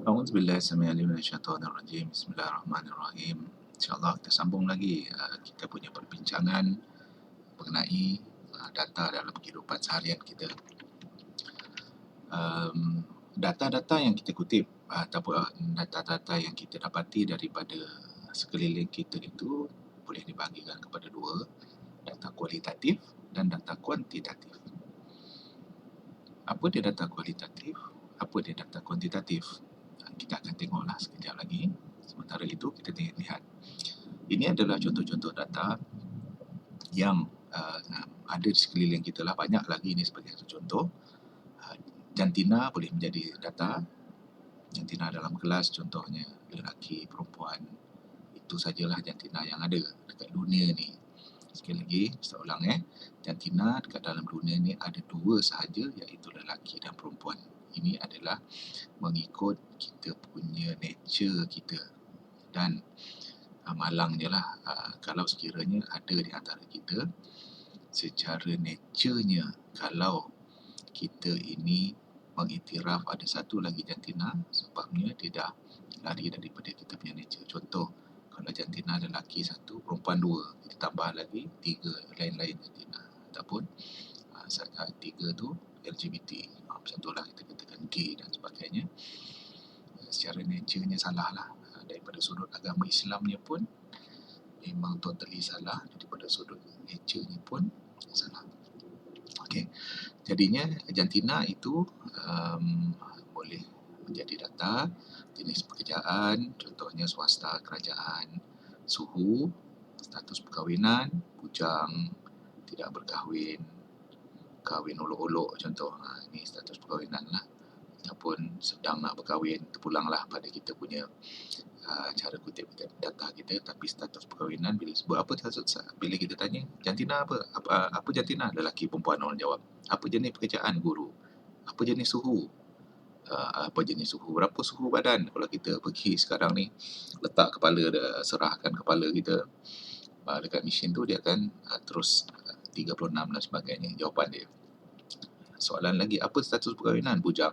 A'udzubillahi samii'al 'alim minasyaitonir rajim. Bismillahirrahmanirrahim. InsyaAllah kita sambung lagi kita punya perbincangan mengenai data dalam kehidupan seharian kita. Data-data yang kita kutip ataupun data-data yang kita dapati daripada sekeliling kita itu boleh dibahagikan kepada dua, data kualitatif dan data kuantitatif. Apa dia data kualitatif? Apa dia data kuantitatif? Kita akan tengoklah sekejap lagi. Sementara itu kita lihat. Ini adalah contoh-contoh data yang ada di sekeliling kita lah. Banyak lagi ini sebagai satu contoh. Jantina boleh menjadi data. Jantina dalam kelas contohnya lelaki, perempuan. Itu sajalah jantina yang ada dekat dunia ni. Sekali lagi, saya ulang jantina dekat dalam dunia ni ada dua sahaja, iaitu lelaki dan perempuan. Ini adalah mengikut kita punya nature kita. Dan malangnya lah kalau sekiranya ada di antara kita secara nature-nya, kalau kita ini mengiktiraf ada satu lagi jantina, sebabnya dia dah lari daripada kita punya nature. Contoh, kalau jantina lelaki satu, perempuan dua, kita tambah lagi tiga lain-lain jantina, ataupun tiga tu LGBT, macam tu lah, kita katakan gay dan sebagainya. Secara nature-nya salah lah. Daripada sudut agama Islamnya pun memang totally salah, daripada sudut nature-nya pun salah. Okey, jadinya jantina itu boleh menjadi data jenis pekerjaan, contohnya swasta, kerajaan, suhu, status perkahwinan, bujang, tidak berkahwin, kahwin olok-olok contoh. Ini status perkahwinan lah. Ataupun sedang nak berkahwin, terpulanglah pada kita punya cara kutip data kita. Tapi status perkahwinan bila sebut apa, bila kita tanya jantina apa jantina, lelaki perempuan orang jawab. Apa jenis pekerjaan, guru. Apa jenis suhu, apa jenis suhu, berapa suhu badan. Kalau kita pergi sekarang ni letak kepala, serahkan kepala kita dekat mesin tu, dia akan terus 36 dan sebagainya jawapan dia. Soalan lagi, apa status perkahwinan, bujang.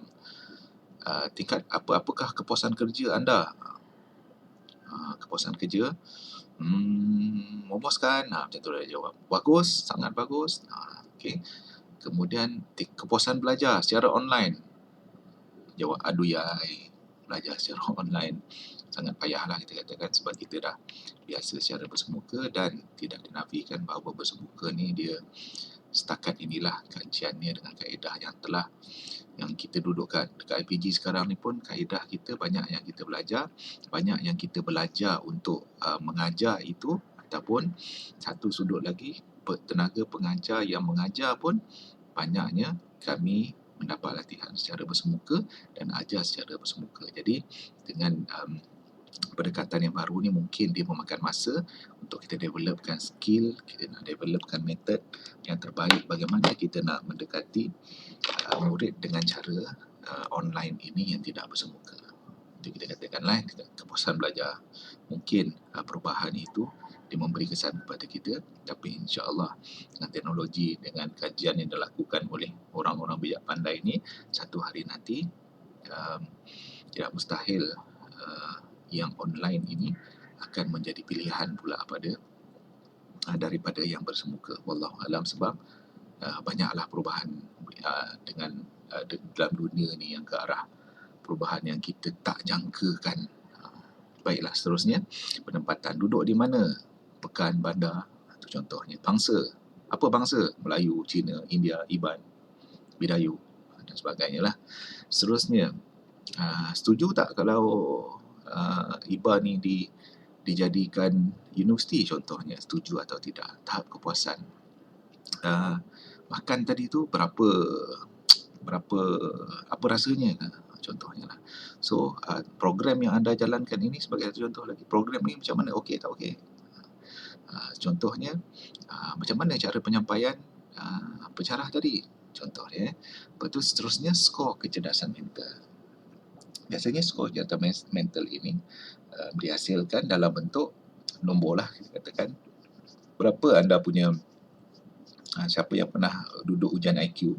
Tingkat apakah kepuasan kerja anda? Kepuasan kerja memuaskan, macam tu dia jawab. Bagus, sangat bagus. Okey. Kemudian kepuasan belajar secara online, jawab aduyai, belajar secara online sangat payahlah kita katakan, sebab kita dah biasa secara bersemuka. Dan tidak dinafikan bahawa bersemuka ni dia setakat inilah kajiannya dengan kaedah yang kita dudukkan. Dekat IPG sekarang ni pun kaedah kita banyak yang kita belajar, banyak yang kita belajar untuk mengajar itu, ataupun satu sudut lagi, tenaga pengajar yang mengajar pun banyaknya kami mendapat latihan secara bersemuka dan ajar secara bersemuka. Jadi dengan pendekatan yang baru ni mungkin dia memakan masa untuk kita developkan skill, kita nak developkan method yang terbaik bagaimana kita nak mendekati murid dengan cara online ini yang tidak bersemuka. Itu kita katakanlah kepuasan belajar. Mungkin perubahan itu dia memberi kesan kepada kita, tapi insya-Allah dengan teknologi, dengan kajian yang dilakukan oleh orang-orang bijak pandai ini, satu hari nanti tidak mustahil yang online ini akan menjadi pilihan pula daripada yang bersemuka. Wallahu alam, sebab banyaklah perubahan dengan dalam dunia ni yang ke arah perubahan yang kita tak jangkakan. Baiklah, seterusnya, penempatan duduk di mana, pekan, bandar, itu contohnya. Bangsa, apa bangsa? Melayu, Cina, India, Iban, Bidayu dan sebagainya lah. Seterusnya, setuju tak kalau Iban ni dijadikan universiti contohnya? Setuju atau tidak? Tahap kepuasan. Makan tadi tu berapa apa rasanya contohnya lah. So program yang anda jalankan ini sebagai satu contoh lagi, program ni macam mana, okey tak okey? Contohnya macam mana cara penyampaian pensyarah tadi contohnya. Lepas tu seterusnya, skor kecerdasan mental. Biasanya skor kecerdasan mental ini dihasilkan dalam bentuk nombor lah, kita katakan berapa anda punya. Siapa yang pernah duduk ujian IQ,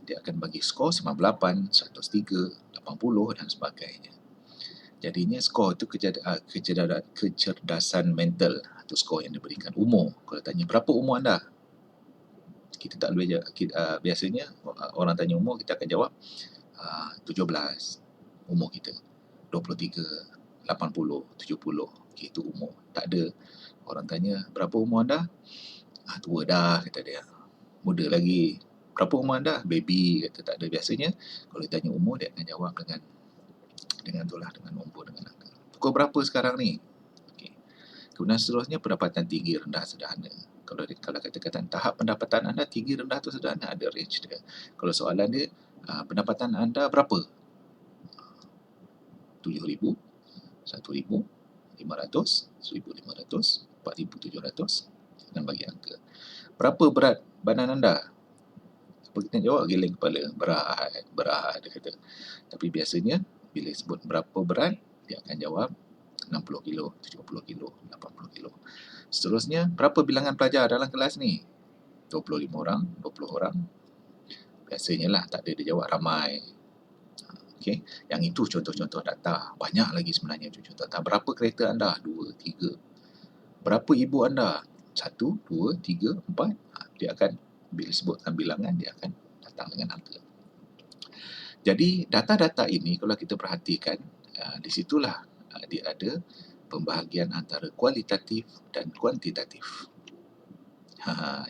dia akan bagi skor 98, 103, 80 dan sebagainya. Jadinya skor itu kecerdasan mental atau skor yang diberikan. Umur, kalau tanya berapa umur anda, kita tak boleh biasanya orang tanya umur, kita akan jawab 17 umur kita, 23, 80, 70, itu umur. Tak ada orang tanya berapa umur anda, tua dah kata dia, muda lagi. Berapa umur anda, baby kata. Tak ada. Biasanya kalau ditanya umur, dia akan jawab dengan itulah, dengan umur, dengan angka. Pukul berapa sekarang ni? Okay. Kemudian seterusnya pendapatan tinggi, rendah, sederhana. Kalau kata-kata tahap pendapatan anda tinggi, rendah atau sederhana, ada range dia. Kalau soalan dia, pendapatan anda berapa? 7,000, 1,000, 500, 1,500, 4,700, dan bagi angka. Berapa berat badan anda? Kita jawab geleng kepala, berat dia kata. Tapi biasanya bila sebut berapa berat, dia akan jawab 60 kilo, 70 kilo, 80 kilo. Seterusnya, berapa bilangan pelajar dalam kelas ni? 25 orang, 20 orang. Biasanya lah, tak ada dia jawab ramai. Okay. Yang itu contoh-contoh data. Banyak lagi sebenarnya contoh data. Berapa kereta anda? 2, 3. Berapa ibu anda? 1, 2, 3, 4. Dia akan, bila sebutkan bilangan, dia akan datang dengan angka. Jadi, data-data ini kalau kita perhatikan, di situlah dia ada pembahagian antara kualitatif dan kuantitatif.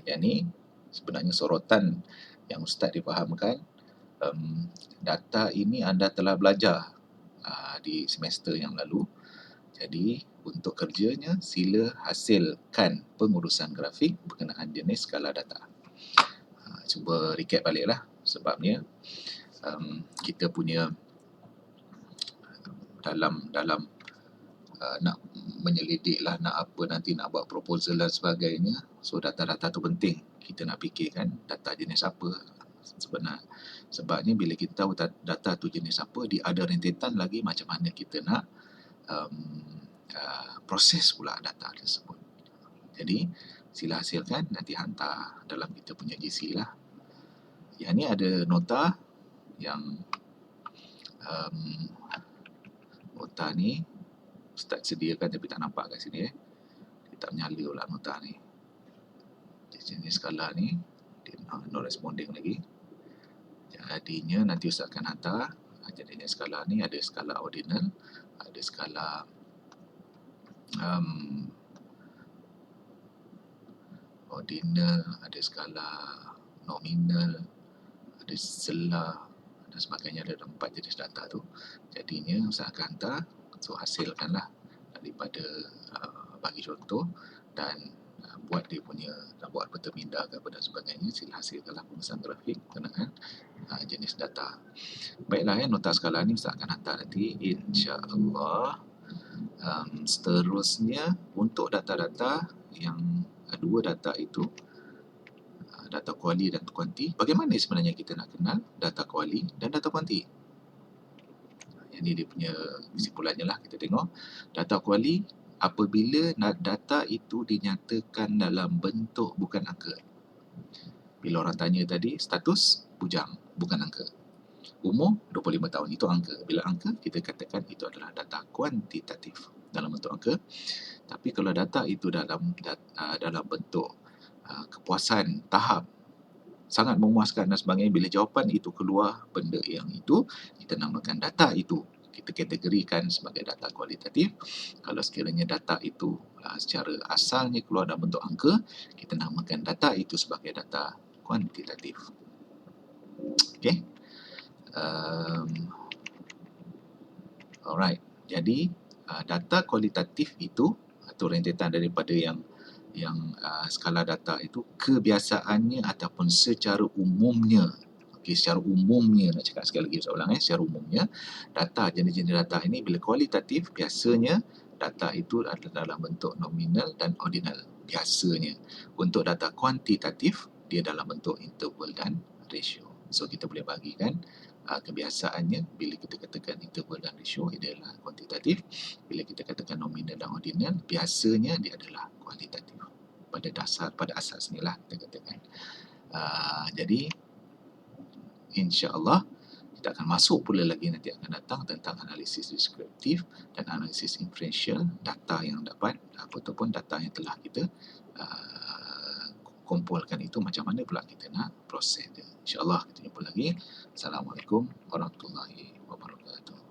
Yang ni sebenarnya sorotan yang Ustaz difahamkan. Data ini anda telah belajar di semester yang lalu. Jadi, untuk kerjanya, sila hasilkan pengurusan grafik berkenaan jenis skala data. Cuba recap baliklah. Sebabnya, kita punya dalam nak menyelidik lah, nak apa nanti, nak buat proposal dan sebagainya. So, data-data tu penting. Kita nak fikirkan data jenis apa sebenarnya. Sebabnya bila kita tahu data tu jenis apa, dia ada rentetan lagi macam mana kita nak proses pula data tersebut. Jadi, sila hasilkan, nanti hantar dalam kita punya GC lah. Yang ni ada nota yang nota ni Ustaz sediakan tapi tak nampak kat sini. Dia tak menyala lah nota ni. Di sini skala ni dia no responding lagi. Jadinya nanti Ustaz akan hantar. Jadinya skala ni ada skala ordinal, ada skala ordinal, ada skala nominal, ada selah dan sebagainya. Ada 4 jenis data tu. Jadinya Ustaz akan hantar. So, hasilkanlah daripada bagi contoh dan buat dia punya, buat peta minda ke apa dan sebagainya. Sila hasilkanlah pengurusan grafik berkenaan jenis data. Baiklah, nota skala ni Ustaz akan hantar nanti, insya-Allah. Seterusnya, untuk data-data yang dua data itu, data kuali dan kuanti, bagaimana sebenarnya kita nak kenal data kuali dan data kuanti? Ini dia punya kesimpulannya lah, kita tengok. Data kuali apabila data itu dinyatakan dalam bentuk bukan angka. Bila orang tanya tadi, status bujang, bukan angka. Umur 25 tahun, itu angka. Bila angka, kita katakan itu adalah data kuantitatif dalam bentuk angka. Tapi kalau data itu dalam bentuk kepuasan tahap, sangat memuaskan dan sebagainya, bila jawapan itu keluar benda yang itu, kita namakan data itu, kita kategorikan sebagai data kualitatif. Kalau sekiranya data itu secara asalnya keluar dalam bentuk angka, kita namakan data itu sebagai data kuantitatif. Okay. Alright. Jadi, data kualitatif itu, atau rentetan daripada yang skala data itu, kebiasaannya ataupun secara umumnya, secara umumnya, nak cakap sekali lagi saya ulang, secara umumnya, data, jenis-jenis data ini bila kualitatif, biasanya data itu adalah dalam bentuk nominal dan ordinal, biasanya. Untuk data kuantitatif, dia dalam bentuk interval dan ratio. So, kita boleh bagikan kebiasaannya, bila kita katakan interval dan ratio, ia adalah kuantitatif. Bila kita katakan nominal dan ordinal, biasanya dia adalah kualitatif. Pada asas ni lah kita katakan. Jadi, insya-Allah kita akan masuk pula lagi nanti akan datang tentang analisis deskriptif dan analisis inferential, data yang dapat ataupun data yang telah kita kumpulkan itu macam mana pula kita nak proses dia. InsyaAllah kita jumpa lagi. Assalamualaikum warahmatullahi wabarakatuh.